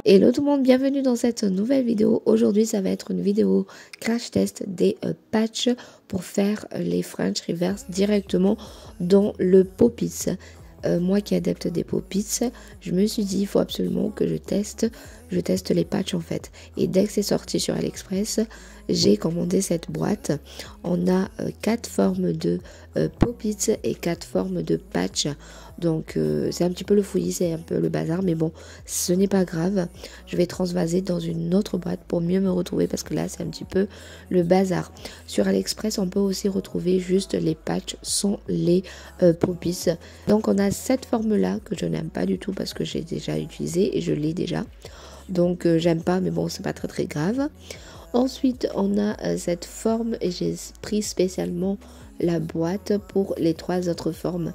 Hello tout le monde, bienvenue dans cette nouvelle vidéo. Aujourd'hui, ça va être une vidéo crash test des patchs pour faire les French Reverse directement dans le Poppits. Moi qui adepte des Poppits, je me suis dit il faut absolument que je teste les patchs en fait. Et dès que c'est sorti sur AliExpress, j'ai commandé cette boîte. On a 4 formes de Poppits et 4 formes de patchs. Donc c'est un petit peu le fouillis, c'est un peu le bazar, mais bon, ce n'est pas grave. Je vais transvaser dans une autre boîte pour mieux me retrouver parce que là c'est un petit peu le bazar. Sur AliExpress, on peut aussi retrouver juste les patchs sans les Poppits. Donc on a cette forme là que je n'aime pas du tout parce que j'ai déjà utilisé et je l'ai déjà. Donc j'aime pas, mais bon, c'est pas très grave. Ensuite, on a cette forme et j'ai pris spécialement la boîte pour les 3 autres formes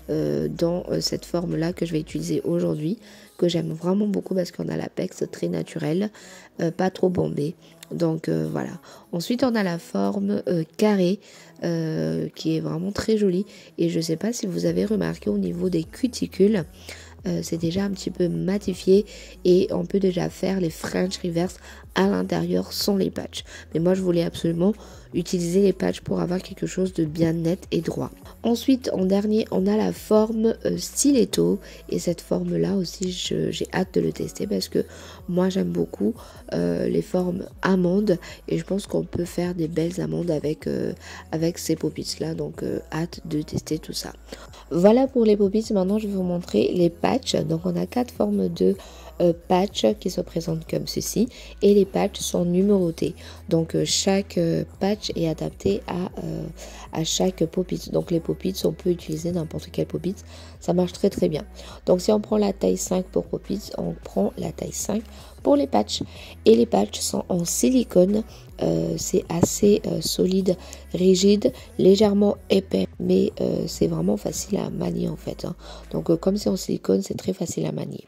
dans cette forme là que je vais utiliser aujourd'hui, que j'aime vraiment beaucoup parce qu'on a l'apex très naturel, pas trop bombé. Donc voilà. Ensuite, on a la forme carrée qui est vraiment très jolie et je sais pas si vous avez remarqué au niveau des cuticules. C'est déjà un petit peu matifié et on peut déjà faire les French Reverse à l'intérieur sans les patchs. Mais moi je voulais absolument utiliser les patchs pour avoir quelque chose de bien net et droit. Ensuite en dernier on a la forme stiletto et cette forme là aussi j'ai hâte de le tester parce que moi j'aime beaucoup les formes amandes et je pense qu'on peut faire des belles amandes avec ces Poppits là, donc hâte de tester tout ça. Voilà pour les Poppits. Maintenant je vais vous montrer les patchs. Donc on a 4 formes de patchs qui se présentent comme ceci et les patchs sont numérotés. Donc chaque patch est adapté à chaque Poppits. Donc les Poppits, on peut utiliser n'importe quel Poppits, ça marche très bien. Donc si on prend la taille 5 pour Poppits, on prend la taille 5 pour les patchs et les patchs sont en silicone. C'est assez solide, rigide, légèrement épais, mais c'est vraiment facile à manier en fait, hein. Donc comme c'est en silicone, c'est très facile à manier.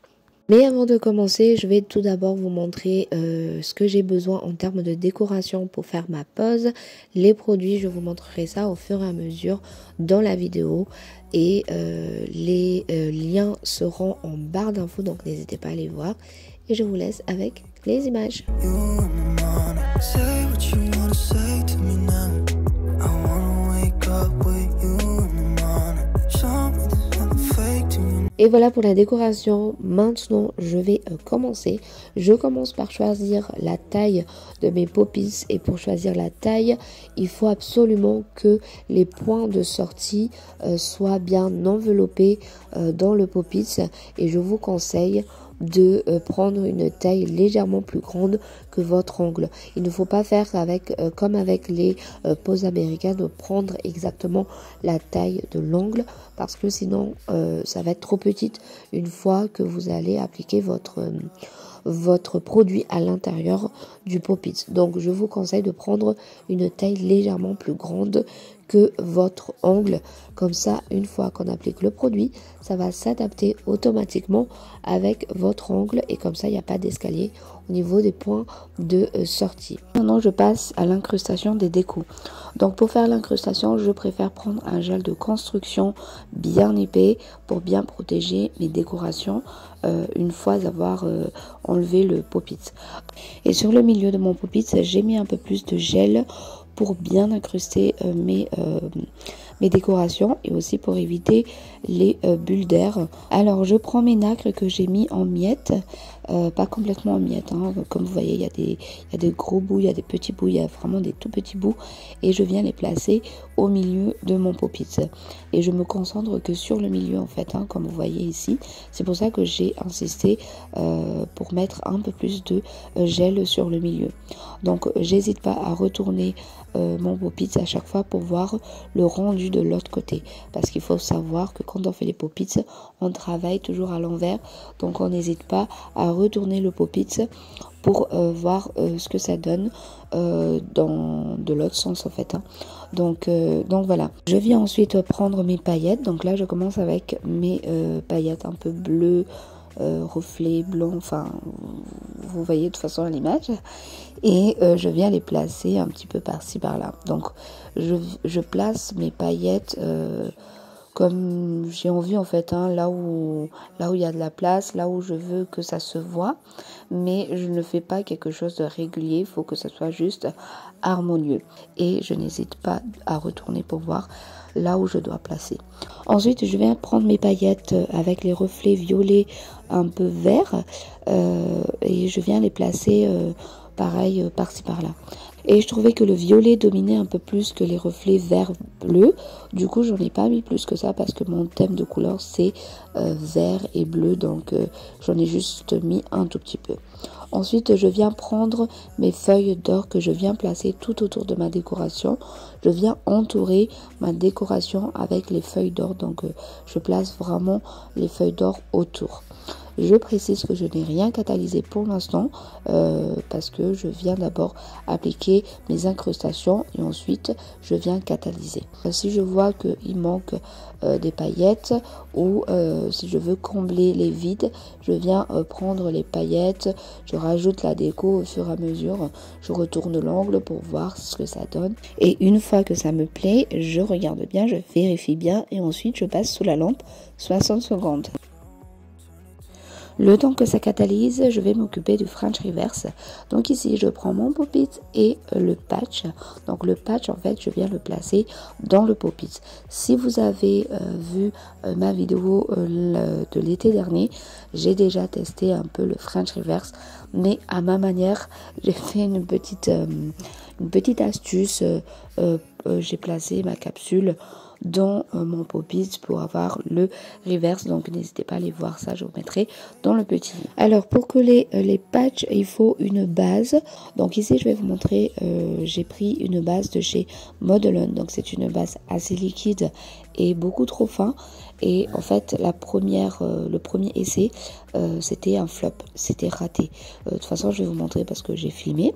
Mais avant de commencer, je vais tout d'abord vous montrer ce que j'ai besoin en termes de décoration pour faire ma pose. Les produits, je vous montrerai ça au fur et à mesure dans la vidéo. Et les liens seront en barre d'infos, donc n'hésitez pas à les voir. Et je vous laisse avec les images. Et voilà pour la décoration. Maintenant je vais commencer. Je commence par choisir la taille de mes Poppits et pour choisir la taille il faut absolument que les points de sortie soient bien enveloppés dans le Poppits et je vous conseille de prendre une taille légèrement plus grande que votre ongle. Il ne faut pas faire comme avec les poses américaines, de prendre exactement la taille de l'ongle parce que sinon ça va être trop petite une fois que vous allez appliquer votre produit à l'intérieur du Poppits. Donc je vous conseille de prendre une taille légèrement plus grande que votre ongle. Comme ça, une fois qu'on applique le produit, ça va s'adapter automatiquement avec votre ongle et comme ça, il n'y a pas d'escalier au niveau des points de sortie. Maintenant, je passe à l'incrustation des décos. Donc pour faire l'incrustation, je préfère prendre un gel de construction bien épais pour bien protéger mes décorations une fois avoir enlevé le Poppits. Et sur le milieu de mon Poppits, j'ai mis un peu plus de gel pour bien incruster mes décorations et aussi pour éviter les bulles d'air. Alors je prends mes nacres que j'ai mis en miettes, pas complètement en miettes, hein. Comme vous voyez il y a des gros bouts, il y a des petits bouts, il y a vraiment des tout petits bouts et je viens les placer au milieu de mon Poppits et je me concentre que sur le milieu en fait, hein, comme vous voyez ici. C'est pour ça que j'ai insisté pour mettre un peu plus de gel sur le milieu. Donc j'hésite pas à retourner mon Poppits à chaque fois pour voir le rendu de l'autre côté parce qu'il faut savoir que quand on fait les Poppits on travaille toujours à l'envers, donc on n'hésite pas à retourner le Poppits pour voir ce que ça donne de l'autre sens en fait, hein. Donc voilà, je viens ensuite prendre mes paillettes. Donc là je commence avec mes paillettes un peu bleues, reflets blancs, enfin vous voyez de toute façon à l'image, et je viens les placer un petit peu par-ci par-là. Donc je place mes paillettes comme j'ai envie en fait, hein, là où il y a de la place, là où je veux que ça se voit, mais je ne fais pas quelque chose de régulier, il faut que ça soit juste harmonieux. Et je n'hésite pas à retourner pour voir là où je dois placer. Ensuite, je vais prendre mes paillettes avec les reflets violets un peu verts et je viens les placer pareil par-ci par-là. Et je trouvais que le violet dominait un peu plus que les reflets vert bleu. Du coup, j'en ai pas mis plus que ça parce que mon thème de couleur c'est vert et bleu. Donc, j'en ai juste mis un tout petit peu. Ensuite, je viens prendre mes feuilles d'or que je viens placer tout autour de ma décoration. Je viens entourer ma décoration avec les feuilles d'or. Donc, je place vraiment les feuilles d'or autour. Je précise que je n'ai rien catalysé pour l'instant parce que je viens d'abord appliquer mes incrustations et ensuite je viens catalyser. Si je vois qu'il manque des paillettes ou si je veux combler les vides, je viens prendre les paillettes, je rajoute la déco au fur et à mesure, je retourne l'angle pour voir ce que ça donne et une fois que ça me plaît, je regarde bien, je vérifie bien et ensuite je passe sous la lampe 60 secondes. Le temps que ça catalyse, je vais m'occuper du French Reverse. Donc ici, je prends mon pop-it et le patch. Donc le patch, en fait, je viens le placer dans le pop-it. Si vous avez vu ma vidéo de l'été dernier, j'ai déjà testé un peu le French Reverse. Mais à ma manière, j'ai fait une petite astuce. J'ai placé ma capsule dans mon pop-it pour avoir le reverse, donc n'hésitez pas à aller voir ça, je vous mettrai dans le petit. Alors pour coller les patchs, il faut une base. Donc ici je vais vous montrer, j'ai pris une base de chez Modelon, donc c'est une base assez liquide et beaucoup trop fin. Et en fait le premier essai c'était un flop, c'était raté. De toute façon je vais vous montrer parce que j'ai filmé,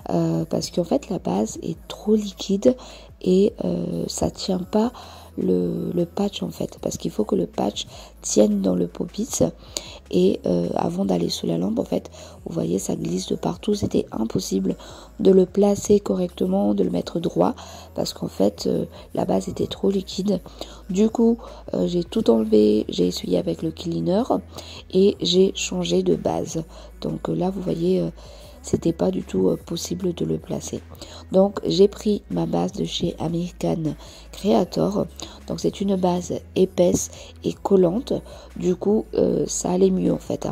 parce qu'en fait la base est trop liquide et ça tient pas le patch en fait, parce qu'il faut que le patch tienne dans le pop-it et avant d'aller sous la lampe en fait, vous voyez ça glisse de partout, c'était impossible de le placer correctement, de le mettre droit parce qu'en fait la base était trop liquide. Du coup j'ai tout enlevé, j'ai essuyé avec le cleaner et j'ai changé de base. Donc là vous voyez c'était pas du tout possible de le placer. Donc j'ai pris ma base de chez American Creator. Donc c'est une base épaisse et collante. Du coup ça allait mieux en fait.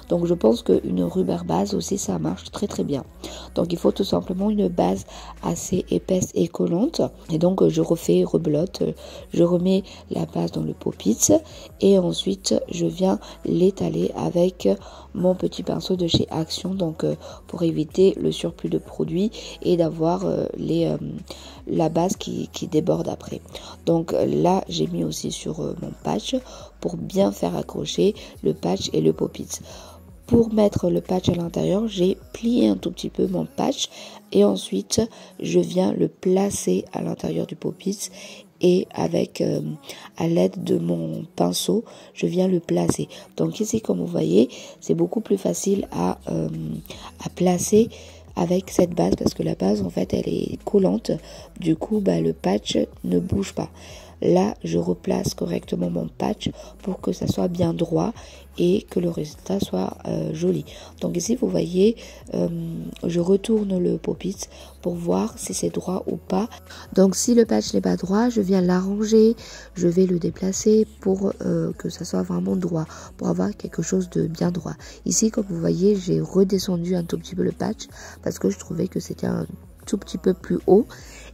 Donc je pense qu'une rubber base aussi ça marche très très bien. Donc il faut tout simplement une base assez épaisse et collante. Et donc je refais, rebelote, je remets la base dans le pop-it et ensuite je viens l'étaler avec mon petit pinceau de chez Action, donc pour éviter le surplus de produits et d'avoir la base qui déborde après. Donc là j'ai mis aussi sur mon patch pour bien faire accrocher le patch et le pop-it. Pour mettre le patch à l'intérieur, j'ai plié un tout petit peu mon patch et ensuite je viens le placer à l'intérieur du pop-it et avec à l'aide de mon pinceau, je viens le placer. Donc ici, comme vous voyez, c'est beaucoup plus facile à placer avec cette base parce que la base en fait elle est collante. Du coup, le patch ne bouge pas. Là, je replace correctement mon patch pour que ça soit bien droit et que le résultat soit joli. Donc ici, vous voyez, je retourne le pop-it pour voir si c'est droit ou pas. Donc si le patch n'est pas droit, je viens l'arranger, je vais le déplacer pour que ça soit vraiment droit, pour avoir quelque chose de bien droit. Ici, comme vous voyez, j'ai redescendu un tout petit peu le patch parce que je trouvais que c'était un tout petit peu plus haut.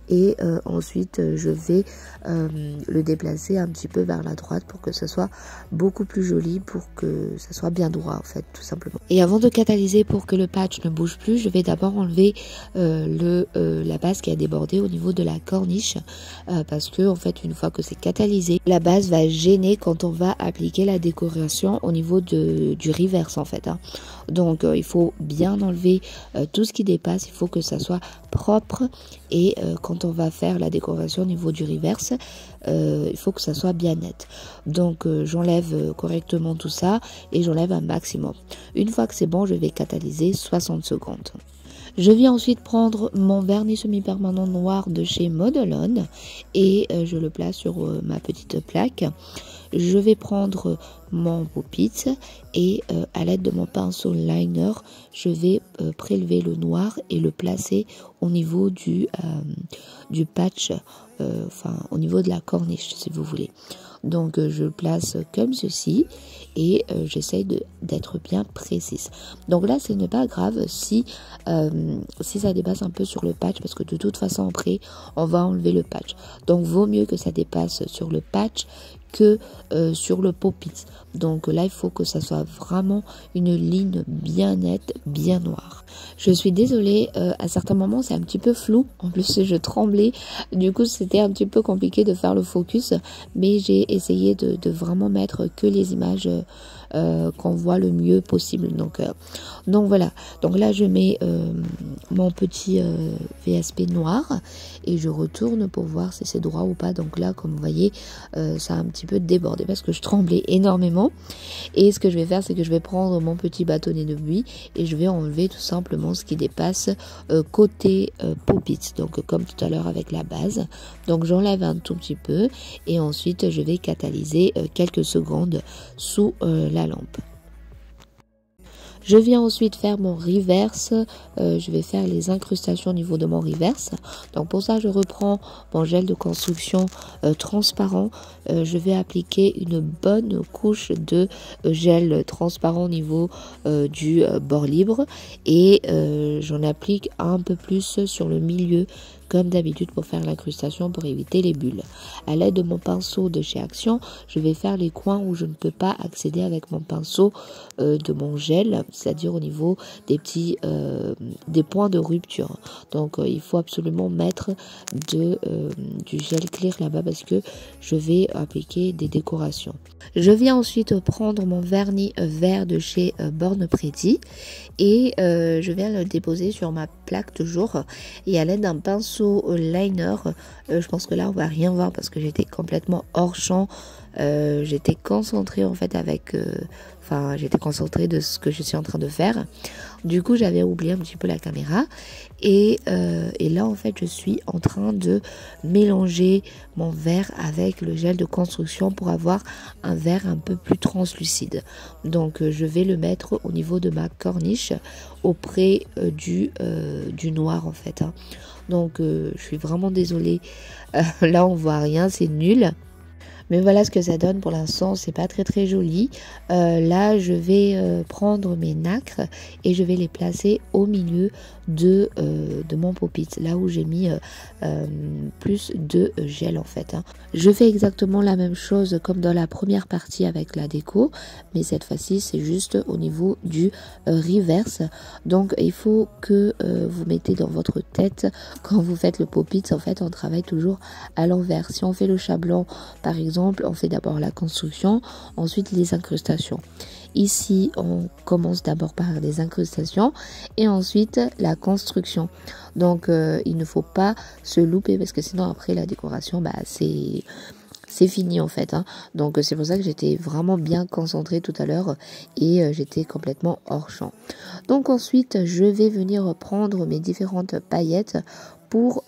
Et ensuite je vais le déplacer un petit peu vers la droite pour que ce soit beaucoup plus joli, pour que ça soit bien droit en fait, tout simplement. Et avant de catalyser pour que le patch ne bouge plus, je vais d'abord enlever la base qui a débordé au niveau de la corniche parce que en fait une fois que c'est catalysé, la base va gêner quand on va appliquer la décoration au niveau du reverse en fait. Donc il faut bien enlever tout ce qui dépasse, il faut que ça soit propre et quand on va faire la décoration au niveau du reverse, il faut que ça soit bien net. Donc j'enlève correctement tout ça et j'enlève un maximum. Une fois que c'est bon, je vais catalyser 60 secondes. Je viens ensuite prendre mon vernis semi-permanent noir de chez Modelon et je le place sur ma petite plaque. Je vais prendre mon Pop-it et à l'aide de mon pinceau liner, je vais prélever le noir et le placer au niveau du patch, enfin au niveau de la corniche si vous voulez. Donc je le place comme ceci et j'essaye d'être bien précise. Donc là ce n'est pas grave si ça dépasse un peu sur le patch, parce que de toute façon après on va enlever le patch. Donc vaut mieux que ça dépasse sur le patch que sur le Pop-it. Donc là il faut que ça soit vraiment une ligne bien nette, bien noire. Je suis désolée, à certains moments c'est un petit peu flou, en plus je tremblais, du coup c'était un petit peu compliqué de faire le focus, mais j'ai essayé de vraiment mettre que les images qu'on voit le mieux possible. Donc voilà, donc là je mets mon petit VSP noir et je retourne pour voir si c'est droit ou pas. Donc là comme vous voyez ça a un petit peu débordé parce que je tremblais énormément, et ce que je vais faire c'est que je vais prendre mon petit bâtonnet de buis et je vais enlever tout simplement ce qui dépasse côté Pop-it, donc comme tout à l'heure avec la base. Donc j'enlève un tout petit peu et ensuite je vais catalyser quelques secondes sous la lampe. Je viens ensuite faire mon reverse, je vais faire les incrustations au niveau de mon reverse. Donc pour ça je reprends mon gel de construction transparent, je vais appliquer une bonne couche de gel transparent au niveau du bord libre et j'en applique un peu plus sur le milieu comme d'habitude pour faire l'incrustation, pour éviter les bulles. À l'aide de mon pinceau de chez Action, je vais faire les coins où je ne peux pas accéder avec mon pinceau de mon gel, c'est-à-dire au niveau des petits des points de rupture. Donc il faut absolument mettre du gel clear là-bas parce que je vais appliquer des décorations. Je viens ensuite prendre mon vernis vert de chez Born Pretty et je viens le déposer sur ma plaque toujours, et à l'aide d'un pinceau liner, je pense que là on va rien voir parce que j'étais complètement hors champ, j'étais concentrée en fait j'étais concentrée de ce que je suis en train de faire. Du coup j'avais oublié un petit peu la caméra et là en fait je suis en train de mélanger mon verre avec le gel de construction pour avoir un verre un peu plus translucide. Donc je vais le mettre au niveau de ma corniche auprès du noir en fait. Donc je suis vraiment désolée, là on voit rien, c'est nul. Mais voilà ce que ça donne pour l'instant, c'est pas très joli. Là je vais prendre mes nacres et je vais les placer au milieu de mon Pop-it, là où j'ai mis plus de gel en fait. Je fais exactement la même chose comme dans la première partie avec la déco, mais cette fois-ci c'est juste au niveau du reverse. Donc il faut que vous mettez dans votre tête quand vous faites le Pop-it, en fait on travaille toujours à l'envers. Si on fait le chat blanc par exemple, on fait d'abord la construction, ensuite les incrustations. Ici, on commence d'abord par les incrustations et ensuite la construction. Donc, il ne faut pas se louper parce que sinon après la décoration, c'est fini en fait. Donc, c'est pour ça que j'étais vraiment bien concentrée tout à l'heure et j'étais complètement hors champ. Donc ensuite, je vais venir prendre mes différentes paillettes pour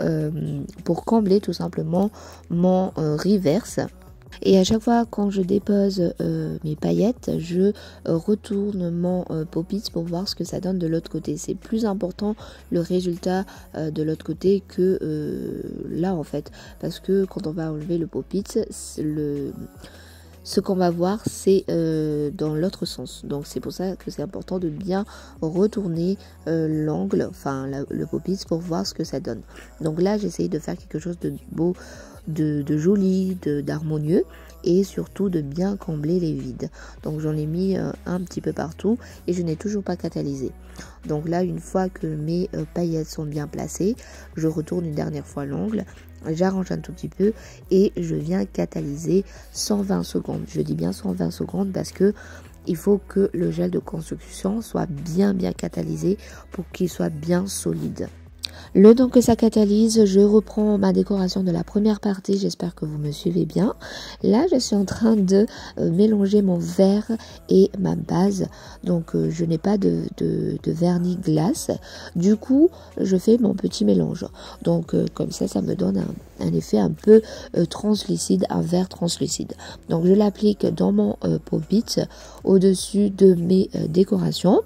combler tout simplement mon reverse. Et à chaque fois quand je dépose mes paillettes, je retourne mon Pop-it pour voir ce que ça donne de l'autre côté. C'est plus important le résultat de l'autre côté que là en fait. Parce que quand on va enlever le Pop-it, ce qu'on va voir c'est dans l'autre sens. Donc c'est pour ça que c'est important de bien retourner l'angle, enfin le Pop-it pour voir ce que ça donne. Donc là j'essaye de faire quelque chose de beau, de joli, d'harmonieux et surtout de bien combler les vides. Donc j'en ai mis un petit peu partout et je n'ai toujours pas catalysé. Donc là une fois que mes paillettes sont bien placées, je retourne une dernière fois l'angle, j'arrange un tout petit peu et je viens catalyser 120 secondes. Je dis bien 120 secondes parce que il faut que le gel de construction soit bien catalysé pour qu'il soit bien solide. Le temps que ça catalyse, je reprends ma décoration de la première partie. J'espère que vous me suivez bien. Là, je suis en train de mélanger mon verre et ma base. Donc, je n'ai pas de vernis glace. Du coup, je fais mon petit mélange. Donc, comme ça me donne un effet un peu translucide, un verre translucide. Donc, je l'applique dans mon Pop-it au-dessus de mes décorations.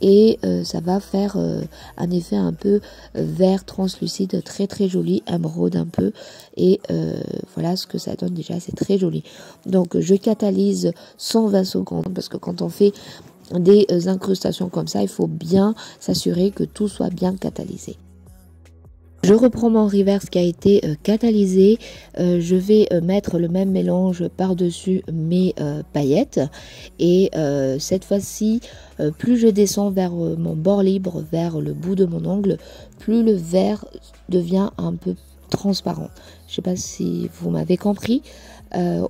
Et ça va faire un effet un peu vert translucide, très très joli, émeraude un peu, et voilà ce que ça donne déjà, c'est très joli. Donc je catalyse 120 secondes parce que quand on fait des incrustations comme ça, il faut bien s'assurer que tout soit bien catalysé. Je reprends mon reverse qui a été catalysé. Je vais mettre le même mélange par-dessus mes paillettes. Et cette fois-ci, plus je descends vers mon bord libre, vers le bout de mon ongle, plus le verre devient un peu transparent. Je ne sais pas si vous m'avez compris.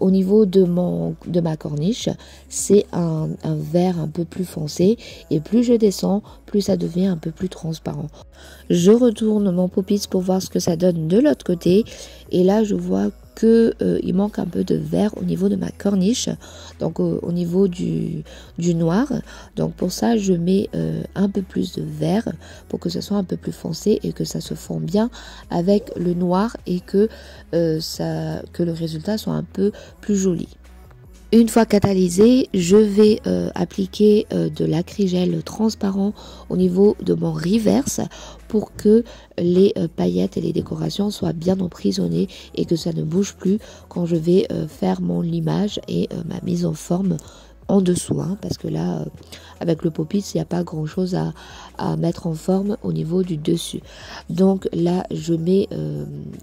Au niveau de ma corniche, c'est un vert un peu plus foncé, et plus je descends, plus ça devient un peu plus transparent. Je retourne mon Pop-it pour voir ce que ça donne de l'autre côté, et là je vois que il manque un peu de vert au niveau de ma corniche, donc au niveau du noir. Donc pour ça je mets un peu plus de vert pour que ce soit un peu plus foncé et que ça se fond bien avec le noir, et que le résultat soit un peu plus joli. Une fois catalysé, je vais appliquer de l'acrygel transparent au niveau de mon reverse pour que les paillettes et les décorations soient bien emprisonnées et que ça ne bouge plus quand je vais faire mon limage et ma mise en forme en dessous, hein, parce que là avec le Pop-it il n'y a pas grand chose à mettre en forme au niveau du dessus. Donc là je mets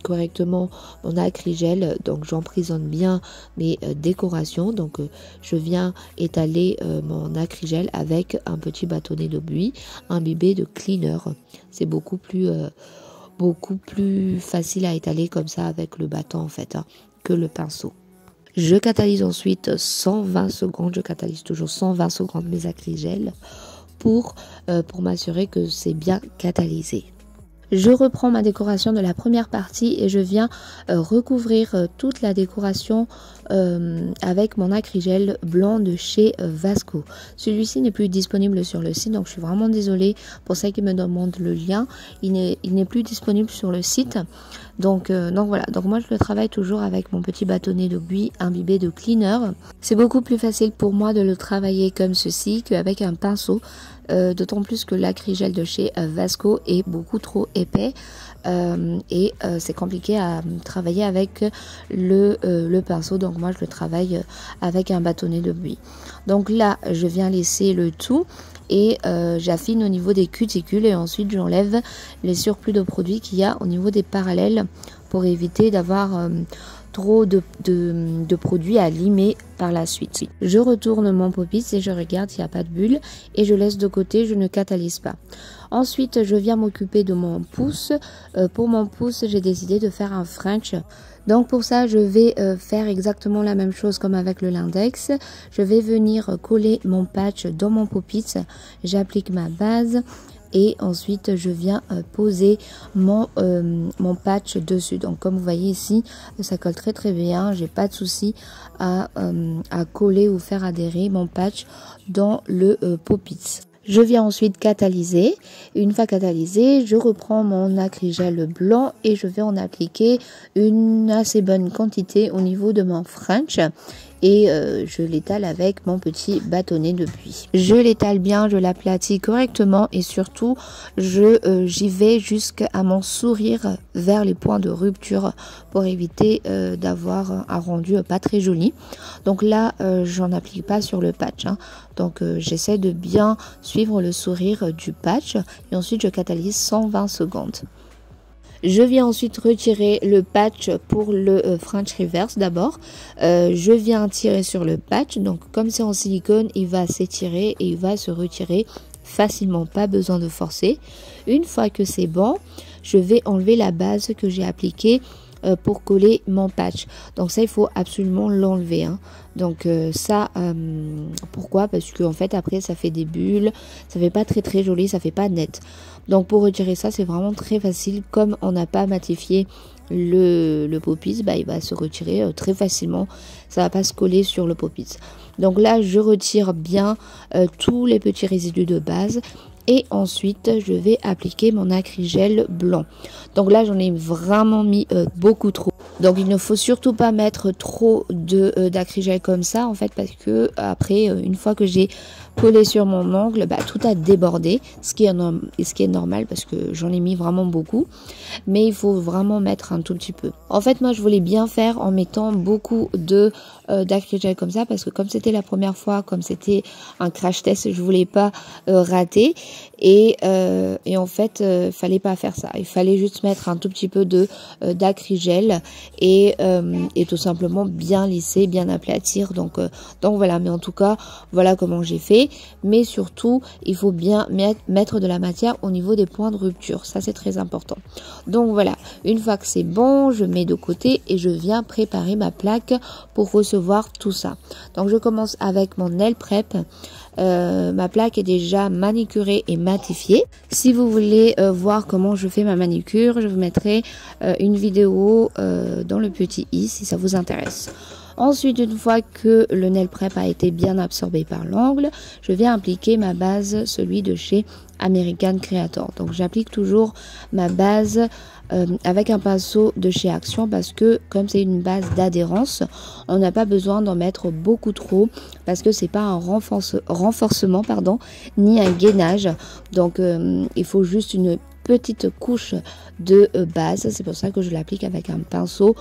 correctement mon acrygel, donc j'emprisonne bien mes décorations. Donc je viens étaler mon acrygel avec un petit bâtonnet de buis imbibé de cleaner. C'est beaucoup plus facile à étaler comme ça avec le bâton en fait, hein, que le pinceau. Je catalyse ensuite 120 secondes, je catalyse toujours 120 secondes mes acrygels pour m'assurer que c'est bien catalysé. Je reprends ma décoration de la première partie et je viens recouvrir toute la décoration avec mon acrygel blanc de chez Vasco. Celui-ci n'est plus disponible sur le site, donc je suis vraiment désolée pour celles qui me demandent le lien. Il n'est plus disponible sur le site. Donc voilà, donc moi je le travaille toujours avec mon petit bâtonnet de buis imbibé de cleaner. C'est beaucoup plus facile pour moi de le travailler comme ceci qu'avec un pinceau. D'autant plus que l'acrygel de chez Vasco est beaucoup trop épais et c'est compliqué à travailler avec le pinceau. Donc moi je le travaille avec un bâtonnet de buis. Donc là je viens laisser le tout et j'affine au niveau des cuticules, et ensuite j'enlève les surplus de produits qu'il y a au niveau des parallèles pour éviter d'avoir trop de produits à limer par la suite. Je retourne mon Pop-it et je regarde s'il n'y a pas de bulle et je laisse de côté, je ne catalyse pas. Ensuite, je viens m'occuper de mon pouce. Pour mon pouce, j'ai décidé de faire un French. Donc pour ça, je vais faire exactement la même chose comme avec le Lindex. Je vais venir coller mon patch dans mon Pop-it. J'applique ma base. Et ensuite je viens poser mon patch dessus. Donc comme vous voyez ici, ça colle très très bien. J'ai pas de souci à coller ou faire adhérer mon patch dans le Pop-it. Je viens ensuite catalyser. Une fois catalysé, je reprends mon acrygel blanc et je vais en appliquer une assez bonne quantité au niveau de mon French. Et je l'étale avec mon petit bâtonnet de buis. Je l'étale bien, je l'aplatis correctement et surtout j'y vais jusqu'à mon sourire vers les points de rupture pour éviter d'avoir un rendu pas très joli. Donc là j'en applique pas sur le patch, hein. Donc j'essaie de bien suivre le sourire du patch et ensuite je catalyse 120 secondes. Je viens ensuite retirer le patch pour le French Reverse d'abord. Je viens tirer sur le patch. Donc comme c'est en silicone, il va s'étirer et il va se retirer facilement. Pas besoin de forcer. Une fois que c'est bon, je vais enlever la base que j'ai appliquée pour coller mon patch. Donc ça, il faut absolument l'enlever, hein. Donc ça, pourquoi? Parce que en fait après ça fait des bulles, ça fait pas très joli, ça fait pas net. Donc pour retirer ça, c'est vraiment très facile. Comme on n'a pas matifié le pop-it, bah, il va se retirer très facilement. Ça va pas se coller sur le pop-it. Donc là, je retire bien tous les petits résidus de base. Et ensuite, je vais appliquer mon acrygel blanc. Donc là, j'en ai vraiment mis beaucoup trop. Donc il ne faut surtout pas mettre trop d'acrygel comme ça, en fait, parce que après, une fois que j'ai collé sur mon ongle, bah, tout a débordé, ce qui est normal parce que j'en ai mis vraiment beaucoup. Mais il faut vraiment mettre un tout petit peu. En fait, moi, je voulais bien faire en mettant beaucoup d'acrygel comme ça, parce que comme c'était la première fois, comme c'était un crash test, je voulais pas rater. Et en fait, fallait pas faire ça. Il fallait juste mettre un tout petit peu d'acrygel et tout simplement bien lisser, bien aplatir. Donc voilà. Mais en tout cas, voilà comment j'ai fait. Mais surtout, il faut bien mettre de la matière au niveau des points de rupture. Ça, c'est très important. Donc voilà. Une fois que c'est bon, je mets de côté et je viens préparer ma plaque pour recevoir tout ça. Donc je commence avec mon nail prep. Ma plaque est déjà manicurée et matifiée. Si vous voulez voir comment je fais ma manicure, je vous mettrai une vidéo dans le petit i si ça vous intéresse. Ensuite, une fois que le nail prep a été bien absorbé par l'ongle, je viens appliquer ma base, celui de chez American Creator. Donc j'applique toujours ma base avec un pinceau de chez Action, parce que comme c'est une base d'adhérence, on n'a pas besoin d'en mettre beaucoup trop, parce que c'est pas un renforcement ni un gainage. Donc il faut juste une petite couche de base. C'est pour ça que je l'applique avec un pinceau,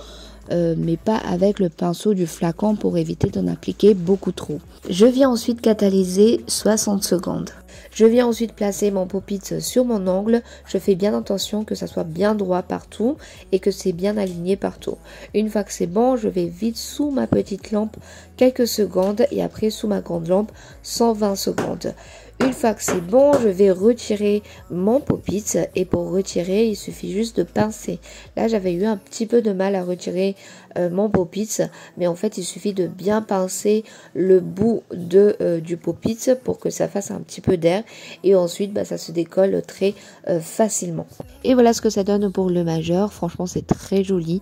mais pas avec le pinceau du flacon, pour éviter d'en appliquer beaucoup trop. Je viens ensuite catalyser 60 secondes. Je viens ensuite placer mon pop-it sur mon ongle. Je fais bien attention que ça soit bien droit partout et que c'est bien aligné partout. Une fois que c'est bon, je vais vite sous ma petite lampe quelques secondes et après sous ma grande lampe 120 secondes. Une fois que c'est bon, je vais retirer mon pop-it, et pour retirer, il suffit juste de pincer. Là, j'avais eu un petit peu de mal à retirer mon pop-it, mais en fait, il suffit de bien pincer le bout du pop-it pour que ça fasse un petit peu d'air, et ensuite, bah, ça se décolle très facilement. Et voilà ce que ça donne pour le majeur. Franchement, c'est très joli.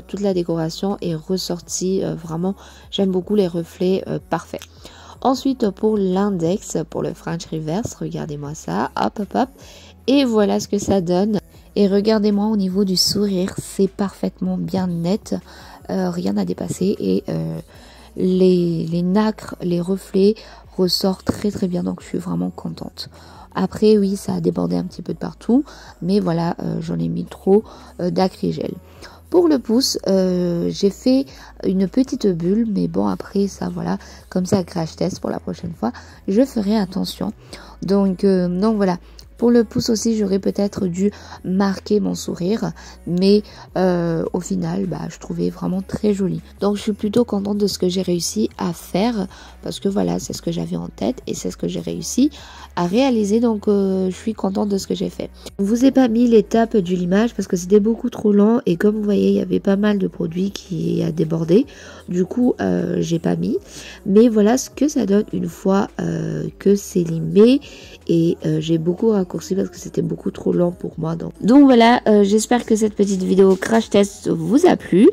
Toute la décoration est ressortie. Vraiment, j'aime beaucoup les reflets parfaits. Ensuite, pour l'index, pour le French Reverse, regardez-moi ça, hop, hop, hop, et voilà ce que ça donne. Et regardez-moi au niveau du sourire, c'est parfaitement bien net, rien à dépasser, et les nacres, les reflets ressortent très bien, donc je suis vraiment contente. Après, oui, ça a débordé un petit peu de partout, mais voilà, j'en ai mis trop d'acrygel. Pour le pouce, j'ai fait une petite bulle, mais bon, après ça, voilà, comme ça, crash test pour la prochaine fois, je ferai attention. Donc voilà. Pour le pouce aussi, j'aurais peut-être dû marquer mon sourire, mais au final, bah, je trouvais vraiment très joli. Donc je suis plutôt contente de ce que j'ai réussi à faire, parce que voilà, c'est ce que j'avais en tête et c'est ce que j'ai réussi à réaliser. Donc je suis contente de ce que j'ai fait. Je ne vous ai pas mis l'étape du limage parce que c'était beaucoup trop lent, et comme vous voyez, il y avait pas mal de produits qui a débordé. Du coup, j'ai pas mis. Mais voilà ce que ça donne une fois que c'est limé. Et j'ai beaucoup raccourci parce que c'était beaucoup trop lent pour moi. Donc voilà, j'espère que cette petite vidéo crash test vous a plu.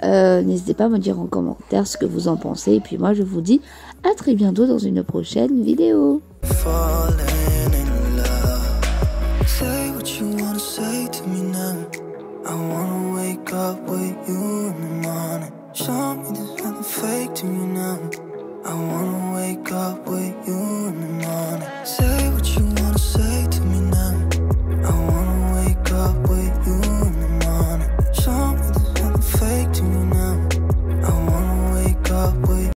N'hésitez pas à me dire en commentaire ce que vous en pensez. Et puis moi, je vous dis à très bientôt dans une prochaine vidéo. I wanna wake up with you in the morning.